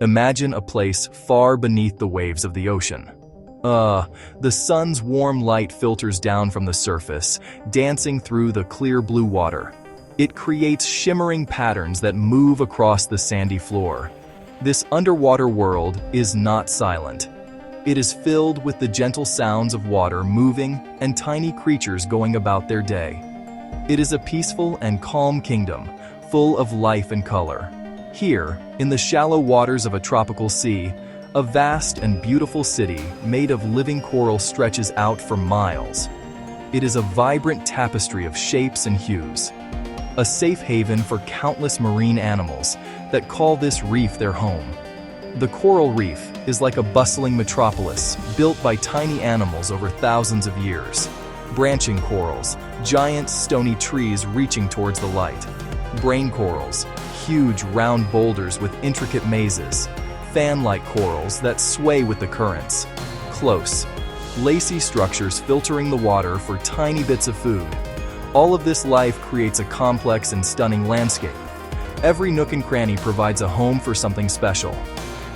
Imagine a place far beneath the waves of the ocean. The sun's warm light filters down from the surface, dancing through the clear blue water. It creates shimmering patterns that move across the sandy floor. This underwater world is not silent. It is filled with the gentle sounds of water moving and tiny creatures going about their day. It is a peaceful and calm kingdom, full of life and color. Here, in the shallow waters of a tropical sea, a vast and beautiful city made of living coral stretches out for miles. It is a vibrant tapestry of shapes and hues, a safe haven for countless marine animals that call this reef their home. The coral reef is like a bustling metropolis built by tiny animals over thousands of years. Branching corals, giant stony trees reaching towards the light. Brain corals, huge round boulders with intricate mazes. Fan-like corals that sway with the currents. Close, lacy structures filtering the water for tiny bits of food. All of this life creates a complex and stunning landscape. Every nook and cranny provides a home for something special.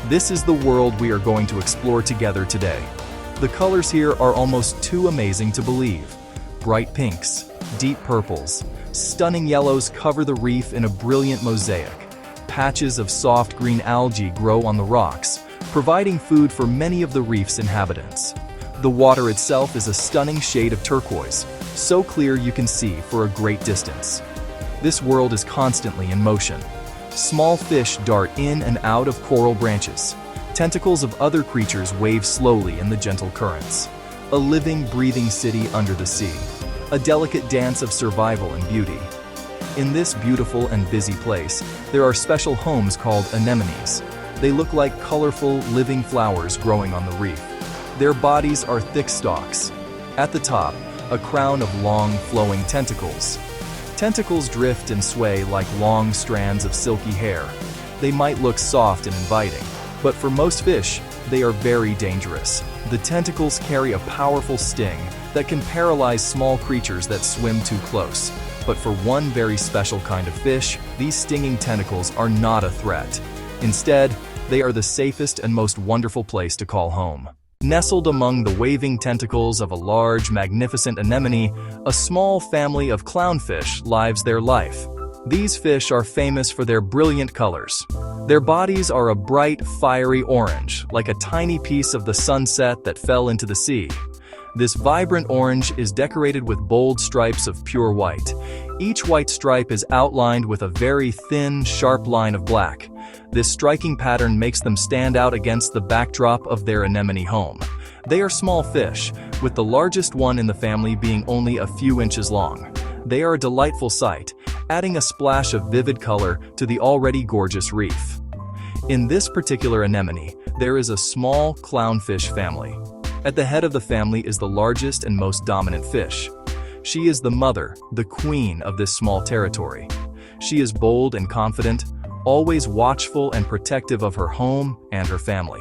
This is the world we are going to explore together today. The colors here are almost too amazing to believe. Bright pinks, deep purples, stunning yellows cover the reef in a brilliant mosaic. Patches of soft green algae grow on the rocks, providing food for many of the reef's inhabitants. The water itself is a stunning shade of turquoise, so clear you can see for a great distance. This world is constantly in motion. Small fish dart in and out of coral branches. Tentacles of other creatures wave slowly in the gentle currents. A living, breathing city under the sea. A delicate dance of survival and beauty. In this beautiful and busy place, there are special homes called anemones. They look like colorful, living flowers growing on the reef. Their bodies are thick stalks. At the top, a crown of long, flowing tentacles. Tentacles drift and sway like long strands of silky hair. They might look soft and inviting, but for most fish, they are very dangerous. The tentacles carry a powerful sting that can paralyze small creatures that swim too close. But for one very special kind of fish, these stinging tentacles are not a threat. Instead, they are the safest and most wonderful place to call home. Nestled among the waving tentacles of a large, magnificent anemone, a small family of clownfish lives their life. These fish are famous for their brilliant colors. Their bodies are a bright, fiery orange, like a tiny piece of the sunset that fell into the sea. This vibrant orange is decorated with bold stripes of pure white. Each white stripe is outlined with a very thin, sharp line of black. This striking pattern makes them stand out against the backdrop of their anemone home. They are small fish, with the largest one in the family being only a few inches long. They are a delightful sight, adding a splash of vivid color to the already gorgeous reef. In this particular anemone, there is a small clownfish family. At the head of the family is the largest and most dominant fish. She is the mother, the queen of this small territory. She is bold and confident, always watchful and protective of her home and her family.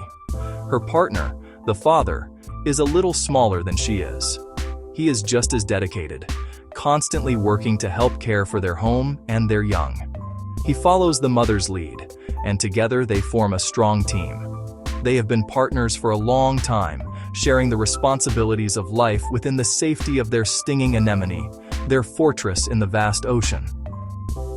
Her partner, the father, is a little smaller than she is. He is just as dedicated, constantly working to help care for their home and their young. He follows the mother's lead, and together they form a strong team. They have been partners for a long time, sharing the responsibilities of life within the safety of their stinging anemone, their fortress in the vast ocean.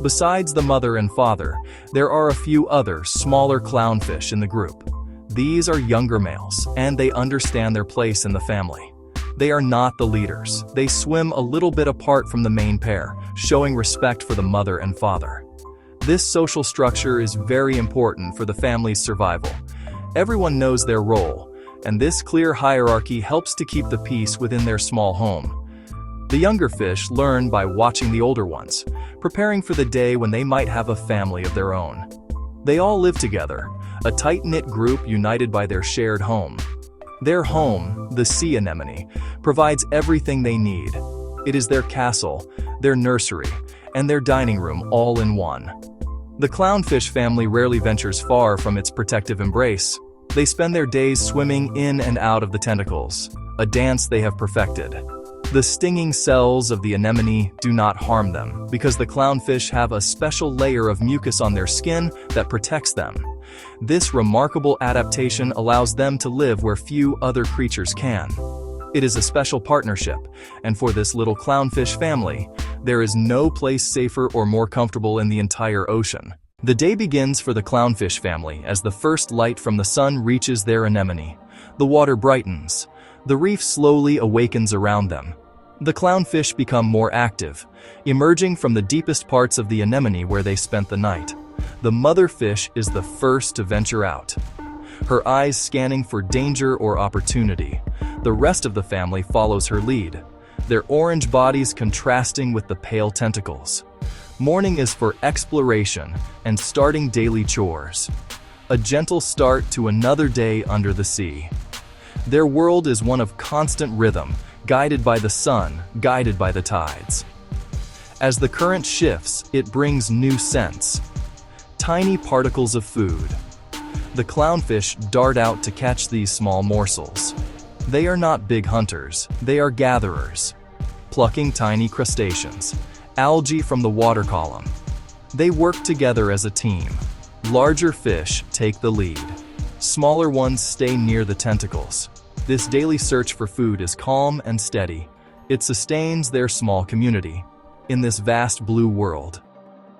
Besides the mother and father, there are a few other, smaller clownfish in the group. These are younger males, and they understand their place in the family. They are not the leaders. They swim a little bit apart from the main pair, showing respect for the mother and father. This social structure is very important for the family's survival. Everyone knows their role, and this clear hierarchy helps to keep the peace within their small home. The younger fish learn by watching the older ones, preparing for the day when they might have a family of their own. They all live together, a tight-knit group united by their shared home. Their home, the sea anemone, provides everything they need. It is their castle, their nursery, and their dining room all in one. The clownfish family rarely ventures far from its protective embrace. They spend their days swimming in and out of the tentacles, a dance they have perfected. The stinging cells of the anemone do not harm them because the clownfish have a special layer of mucus on their skin that protects them. This remarkable adaptation allows them to live where few other creatures can. It is a special partnership, and for this little clownfish family, there is no place safer or more comfortable in the entire ocean. The day begins for the clownfish family as the first light from the sun reaches their anemone. The water brightens. The reef slowly awakens around them. The clownfish become more active, emerging from the deepest parts of the anemone where they spent the night. The mother fish is the first to venture out, her eyes scanning for danger or opportunity. The rest of the family follows her lead, their orange bodies contrasting with the pale tentacles. Morning is for exploration and starting daily chores. A gentle start to another day under the sea. Their world is one of constant rhythm, guided by the sun, guided by the tides. As the current shifts, it brings new scents. Tiny particles of food. The clownfish dart out to catch these small morsels. They are not big hunters, they are gatherers, plucking tiny crustaceans, algae from the water column. They work together as a team. Larger fish take the lead. Smaller ones stay near the tentacles. This daily search for food is calm and steady. It sustains their small community in this vast blue world.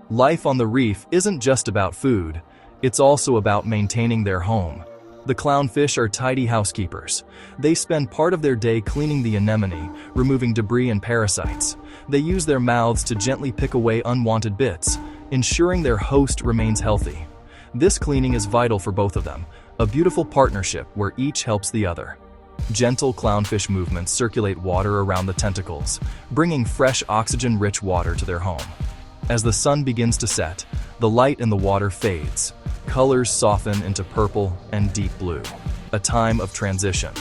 Life on the reef isn't just about food, it's also about maintaining their home. The clownfish are tidy housekeepers. They spend part of their day cleaning the anemone, removing debris and parasites. They use their mouths to gently pick away unwanted bits, ensuring their host remains healthy. This cleaning is vital for both of them, a beautiful partnership where each helps the other. Gentle clownfish movements circulate water around the tentacles, bringing fresh oxygen-rich water to their home. As the sun begins to set, the light in the water fades. Colors soften into purple and deep blue. A time of transition.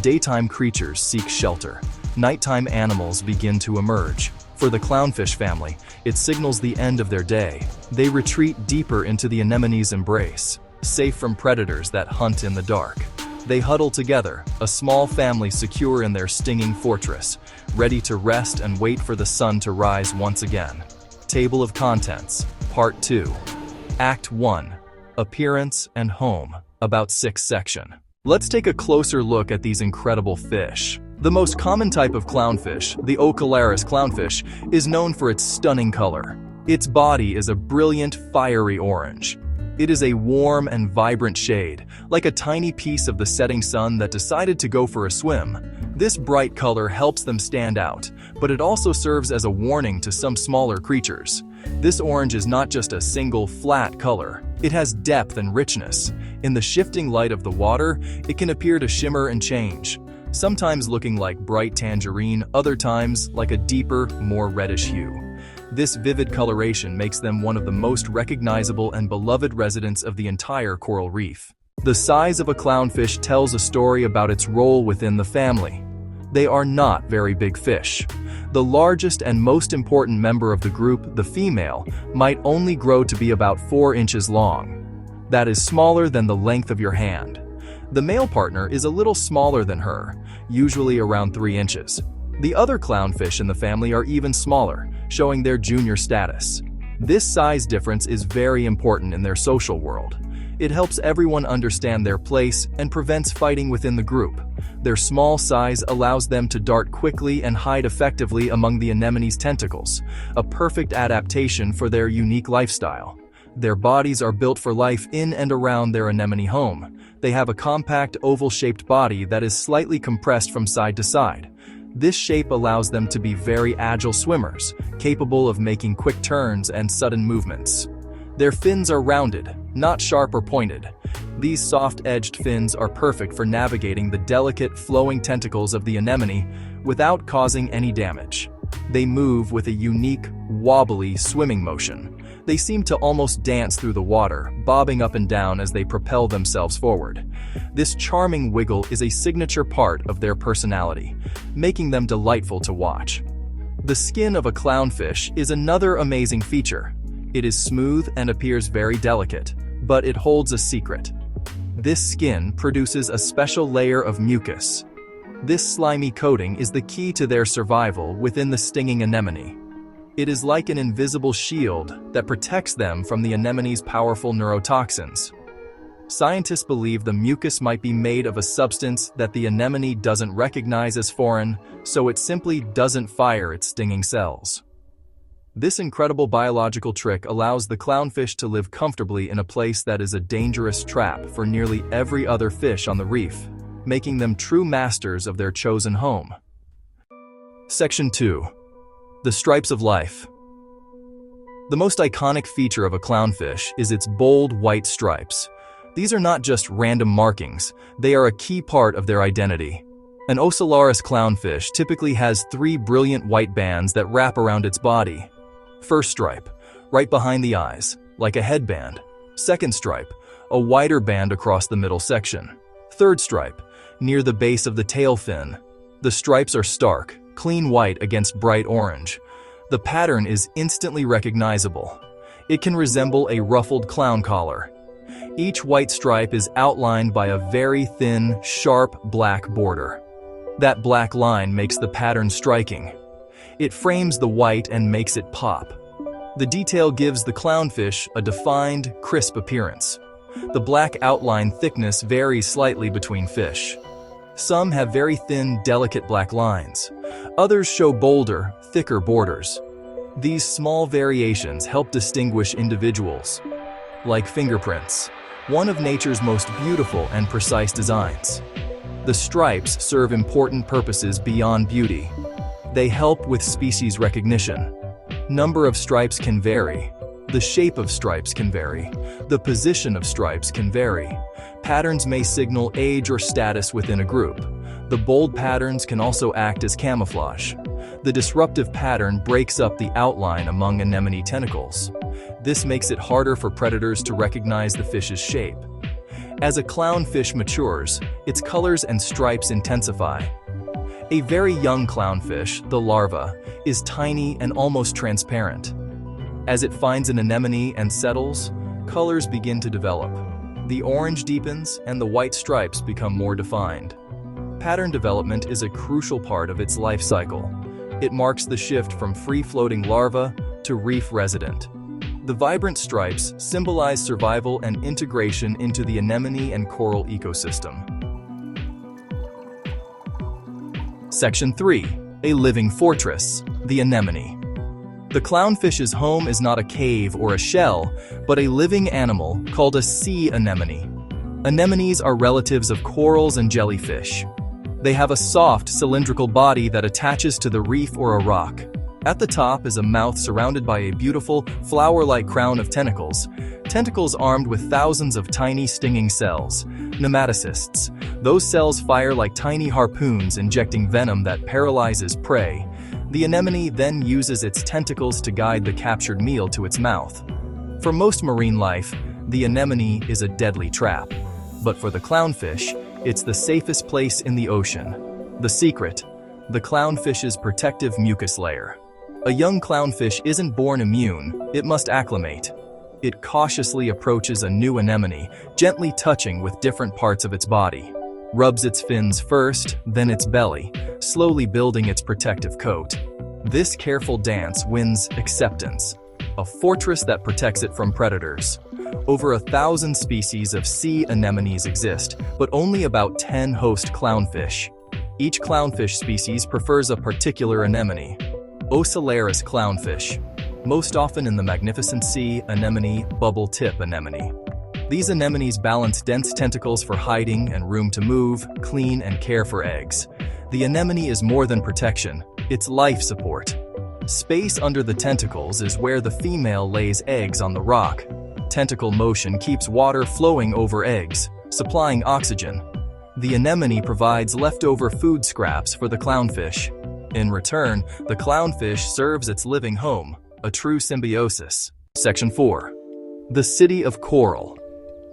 Daytime creatures seek shelter. Nighttime animals begin to emerge. For the clownfish family, it signals the end of their day. They retreat deeper into the anemone's embrace, safe from predators that hunt in the dark. They huddle together, a small family secure in their stinging fortress, ready to rest and wait for the sun to rise once again. Table of Contents, Part 2. Act 1. Appearance and Home, about 6 section. Let's take a closer look at these incredible fish. The most common type of clownfish, the Ocularis clownfish, is known for its stunning color. Its body is a brilliant, fiery orange. It is a warm and vibrant shade, like a tiny piece of the setting sun that decided to go for a swim. This bright color helps them stand out, but it also serves as a warning to some smaller creatures. This orange is not just a single, flat color. It has depth and richness. In the shifting light of the water, it can appear to shimmer and change, sometimes looking like bright tangerine, other times like a deeper, more reddish hue. This vivid coloration makes them one of the most recognizable and beloved residents of the entire coral reef. The size of a clownfish tells a story about its role within the family. They are not very big fish. The largest and most important member of the group, the female, might only grow to be about 4 inches long. That is smaller than the length of your hand. The male partner is a little smaller than her, usually around 3 inches. The other clownfish in the family are even smaller, showing their junior status. This size difference is very important in their social world. It helps everyone understand their place and prevents fighting within the group. Their small size allows them to dart quickly and hide effectively among the anemone's tentacles, a perfect adaptation for their unique lifestyle. Their bodies are built for life in and around their anemone home. They have a compact oval-shaped body that is slightly compressed from side to side. This shape allows them to be very agile swimmers, capable of making quick turns and sudden movements. Their fins are rounded, not sharp or pointed. These soft-edged fins are perfect for navigating the delicate, flowing tentacles of the anemone without causing any damage. They move with a unique, wobbly swimming motion. They seem to almost dance through the water, bobbing up and down as they propel themselves forward. This charming wiggle is a signature part of their personality, making them delightful to watch. The skin of a clownfish is another amazing feature. It is smooth and appears very delicate, but it holds a secret. This skin produces a special layer of mucus. This slimy coating is the key to their survival within the stinging anemone. It is like an invisible shield that protects them from the anemone's powerful neurotoxins. Scientists believe the mucus might be made of a substance that the anemone doesn't recognize as foreign, so it simply doesn't fire its stinging cells. This incredible biological trick allows the clownfish to live comfortably in a place that is a dangerous trap for nearly every other fish on the reef, making them true masters of their chosen home. Section 2. The stripes of life. The most iconic feature of a clownfish is its bold white stripes. These are not just random markings, they are a key part of their identity. An Ocellaris clownfish typically has 3 brilliant white bands that wrap around its body. First stripe, right behind the eyes, like a headband. Second stripe, a wider band across the middle section. Third stripe, near the base of the tail fin. The stripes are stark, clean white against bright orange. The pattern is instantly recognizable. It can resemble a ruffled clown collar. Each white stripe is outlined by a very thin, sharp black border. That black line makes the pattern striking. It frames the white and makes it pop. The detail gives the clownfish a defined, crisp appearance. The black outline thickness varies slightly between fish. Some have very thin, delicate black lines. Others show bolder, thicker borders. These small variations help distinguish individuals. Like fingerprints, one of nature's most beautiful and precise designs. The stripes serve important purposes beyond beauty. They help with species recognition. Number of stripes can vary. The shape of stripes can vary. The position of stripes can vary. Patterns may signal age or status within a group. The bold patterns can also act as camouflage. The disruptive pattern breaks up the outline among anemone tentacles. This makes it harder for predators to recognize the fish's shape. As a clownfish matures, its colors and stripes intensify. A very young clownfish, the larva, is tiny and almost transparent. As it finds an anemone and settles, colors begin to develop. The orange deepens and the white stripes become more defined. Pattern development is a crucial part of its life cycle. It marks the shift from free-floating larva to reef resident. The vibrant stripes symbolize survival and integration into the anemone and coral ecosystem. Section 3. A living fortress, the anemone. The clownfish's home is not a cave or a shell, but a living animal called a sea anemone. Anemones are relatives of corals and jellyfish. They have a soft, cylindrical body that attaches to the reef or a rock. At the top is a mouth surrounded by a beautiful, flower-like crown of tentacles. Tentacles armed with thousands of tiny stinging cells, nematocysts. Those cells fire like tiny harpoons, injecting venom that paralyzes prey. The anemone then uses its tentacles to guide the captured meal to its mouth. For most marine life, the anemone is a deadly trap. But for the clownfish, it's the safest place in the ocean. The secret: the clownfish's protective mucus layer. A young clownfish isn't born immune, it must acclimate. It cautiously approaches a new anemone, gently touching with different parts of its body. Rubs its fins first, then its belly, slowly building its protective coat. This careful dance wins acceptance, a fortress that protects it from predators. Over 1,000 species of sea anemones exist, but only about 10 host clownfish. Each clownfish species prefers a particular anemone. Ocellaris clownfish, most often in the magnificent sea anemone, bubble tip anemone. These anemones balance dense tentacles for hiding and room to move, clean, and care for eggs. The anemone is more than protection, it's life support. Space under the tentacles is where the female lays eggs on the rock. Tentacle motion keeps water flowing over eggs, supplying oxygen. The anemone provides leftover food scraps for the clownfish. In return, the clownfish serves its living home, a true symbiosis. Section 4. The city of coral.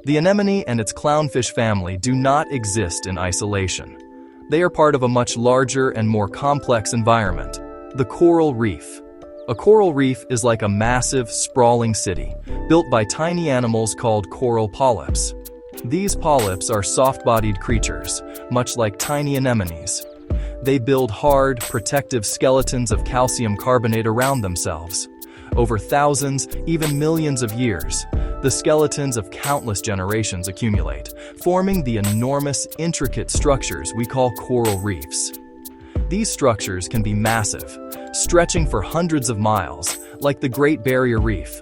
The anemone and its clownfish family do not exist in isolation. They are part of a much larger and more complex environment, the coral reef. A coral reef is like a massive, sprawling city, built by tiny animals called coral polyps. These polyps are soft-bodied creatures, much like tiny anemones. They build hard, protective skeletons of calcium carbonate around themselves. Over thousands, even millions of years, the skeletons of countless generations accumulate, forming the enormous, intricate structures we call coral reefs. These structures can be massive, stretching for hundreds of miles, like the Great Barrier Reef.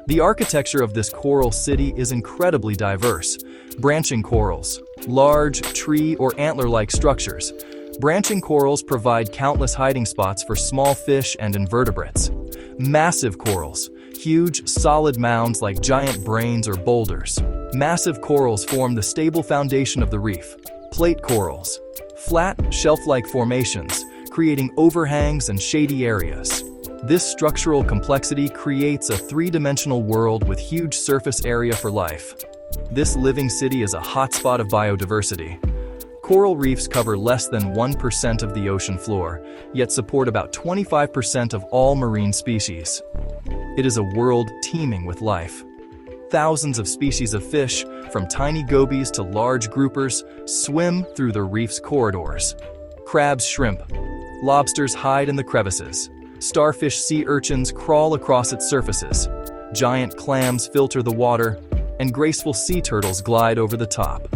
The architecture of this coral city is incredibly diverse. Branching corals, large, tree or antler-like structures. Branching corals provide countless hiding spots for small fish and invertebrates. Massive corals, huge, solid mounds like giant brains or boulders. Massive corals form the stable foundation of the reef. Plate corals, flat, shelf-like formations, creating overhangs and shady areas. This structural complexity creates a three-dimensional world with huge surface area for life. This living city is a hotspot of biodiversity. Coral reefs cover less than 1% of the ocean floor, yet support about 25% of all marine species. It is a world teeming with life. Thousands of species of fish, from tiny gobies to large groupers, swim through the reef's corridors. Crabs, shrimp, lobsters hide in the crevices. Starfish, sea urchins crawl across its surfaces. Giant clams filter the water, and graceful sea turtles glide over the top.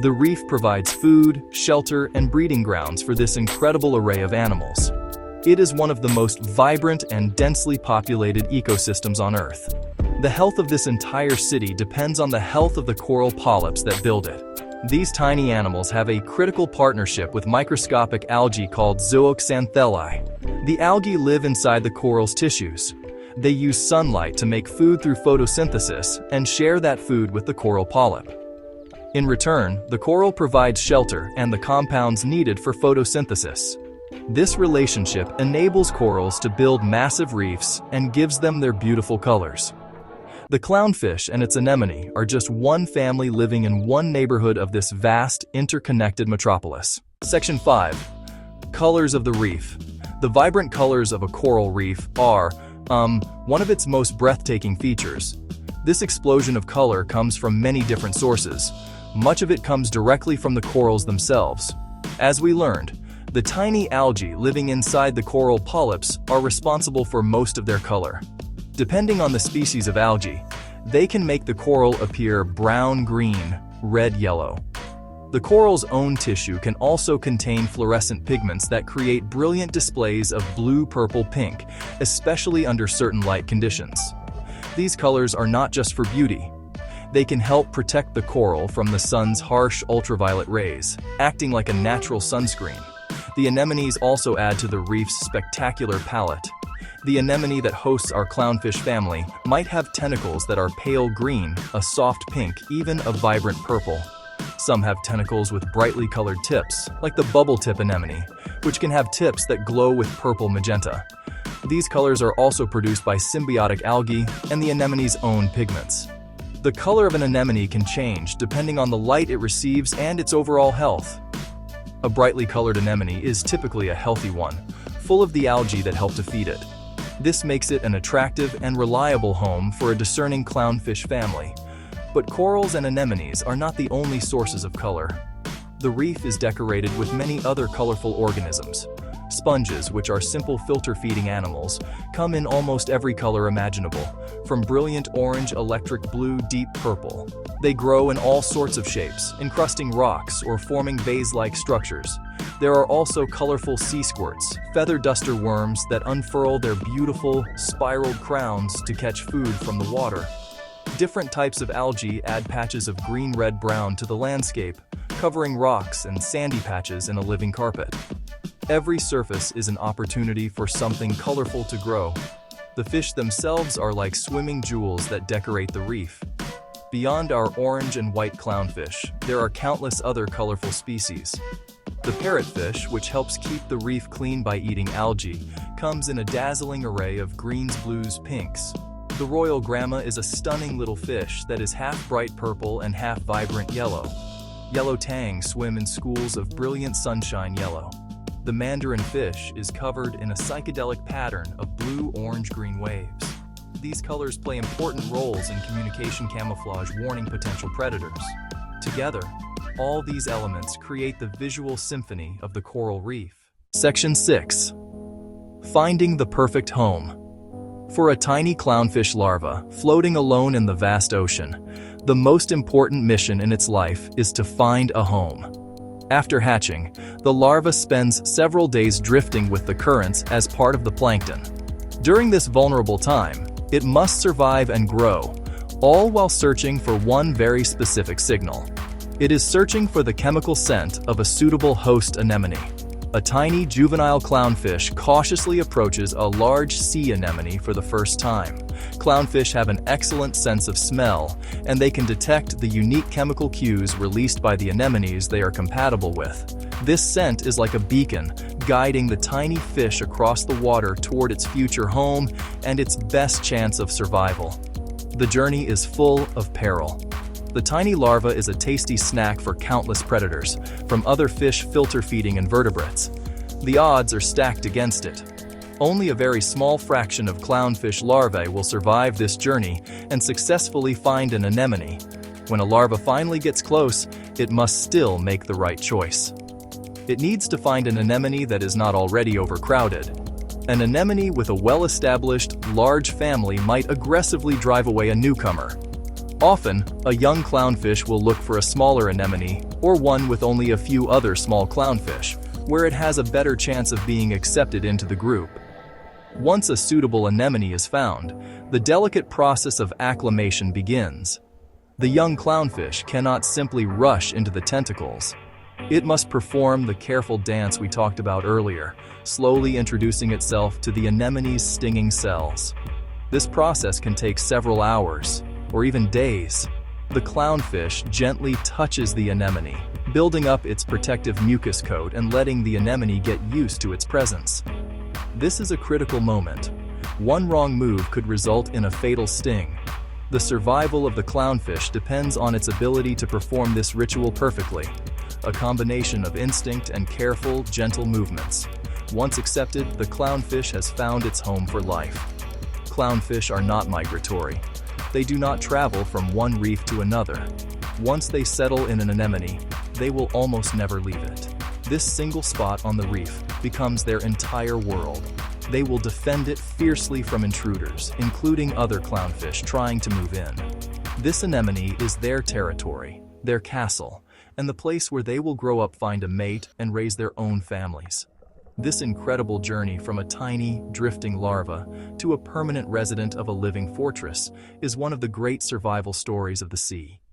The reef provides food, shelter, and breeding grounds for this incredible array of animals. It is one of the most vibrant and densely populated ecosystems on Earth. The health of this entire city depends on the health of the coral polyps that build it. These tiny animals have a critical partnership with microscopic algae called zooxanthellae. The algae live inside the coral's tissues. They use sunlight to make food through photosynthesis and share that food with the coral polyp. In return, the coral provides shelter and the compounds needed for photosynthesis. This relationship enables corals to build massive reefs and gives them their beautiful colors. The clownfish and its anemone are just one family living in one neighborhood of this vast, interconnected metropolis. Section 5. Colors of the reef. The vibrant colors of a coral reef are, one of its most breathtaking features. This explosion of color comes from many different sources. Much of it comes directly from the corals themselves. As we learned, the tiny algae living inside the coral polyps are responsible for most of their color. Depending on the species of algae, they can make the coral appear brown-green, red-yellow. The coral's own tissue can also contain fluorescent pigments that create brilliant displays of blue, purple, pink, especially under certain light conditions. These colors are not just for beauty. They can help protect the coral from the sun's harsh ultraviolet rays, acting like a natural sunscreen. The anemones also add to the reef's spectacular palette. The anemone that hosts our clownfish family might have tentacles that are pale green, a soft pink, even a vibrant purple. Some have tentacles with brightly colored tips, like the bubble tip anemone, which can have tips that glow with purple magenta. These colors are also produced by symbiotic algae and the anemone's own pigments. The color of an anemone can change depending on the light it receives and its overall health. A brightly colored anemone is typically a healthy one, full of the algae that help to feed it. This makes it an attractive and reliable home for a discerning clownfish family. But corals and anemones are not the only sources of color. The reef is decorated with many other colorful organisms. Sponges, which are simple filter-feeding animals, come in almost every color imaginable, from brilliant orange, electric blue, deep purple. They grow in all sorts of shapes, encrusting rocks or forming vase-like structures. There are also colorful sea squirts, feather duster worms that unfurl their beautiful, spiraled crowns to catch food from the water. Different types of algae add patches of green, red, brown to the landscape, covering rocks and sandy patches in a living carpet. Every surface is an opportunity for something colorful to grow. The fish themselves are like swimming jewels that decorate the reef. Beyond our orange and white clownfish, there are countless other colorful species. The parrotfish, which helps keep the reef clean by eating algae, comes in a dazzling array of greens, blues, pinks. The royal grama is a stunning little fish that is half bright purple and half vibrant yellow. Yellow tang swim in schools of brilliant sunshine yellow. The mandarin fish is covered in a psychedelic pattern of blue, orange, green waves. These colors play important roles in communication camouflage, warning potential predators. Together, all these elements create the visual symphony of the coral reef. Section 6. Finding the perfect home. For a tiny clownfish larva floating alone in the vast ocean, the most important mission in its life is to find a home. After hatching, the larva spends several days drifting with the currents as part of the plankton. During this vulnerable time, it must survive and grow, all while searching for one very specific signal. It is searching for the chemical scent of a suitable host anemone. A tiny juvenile clownfish cautiously approaches a large sea anemone for the first time. Clownfish have an excellent sense of smell, and they can detect the unique chemical cues released by the anemones they are compatible with. This scent is like a beacon, guiding the tiny fish across the water toward its future home and its best chance of survival. The journey is full of peril. The tiny larva is a tasty snack for countless predators, from other fish filter-feeding invertebrates. The odds are stacked against it. Only a very small fraction of clownfish larvae will survive this journey and successfully find an anemone. When a larva finally gets close, it must still make the right choice. It needs to find an anemone that is not already overcrowded. An anemone with a well-established, large family might aggressively drive away a newcomer. Often, a young clownfish will look for a smaller anemone or one with only a few other small clownfish, where it has a better chance of being accepted into the group. Once a suitable anemone is found, the delicate process of acclimation begins. The young clownfish cannot simply rush into the tentacles. It must perform the careful dance we talked about earlier, slowly introducing itself to the anemone's stinging cells. This process can take several hours, or even days. The clownfish gently touches the anemone, building up its protective mucus coat and letting the anemone get used to its presence. This is a critical moment. One wrong move could result in a fatal sting. The survival of the clownfish depends on its ability to perform this ritual perfectly, a combination of instinct and careful, gentle movements. Once accepted, the clownfish has found its home for life. Clownfish are not migratory. They do not travel from one reef to another. Once they settle in an anemone, they will almost never leave it. This single spot on the reef becomes their entire world. They will defend it fiercely from intruders, including other clownfish trying to move in. This anemone is their territory, their castle, and the place where they will grow up, find a mate, and raise their own families. This incredible journey from a tiny, drifting larva to a permanent resident of a living fortress is one of the great survival stories of the sea.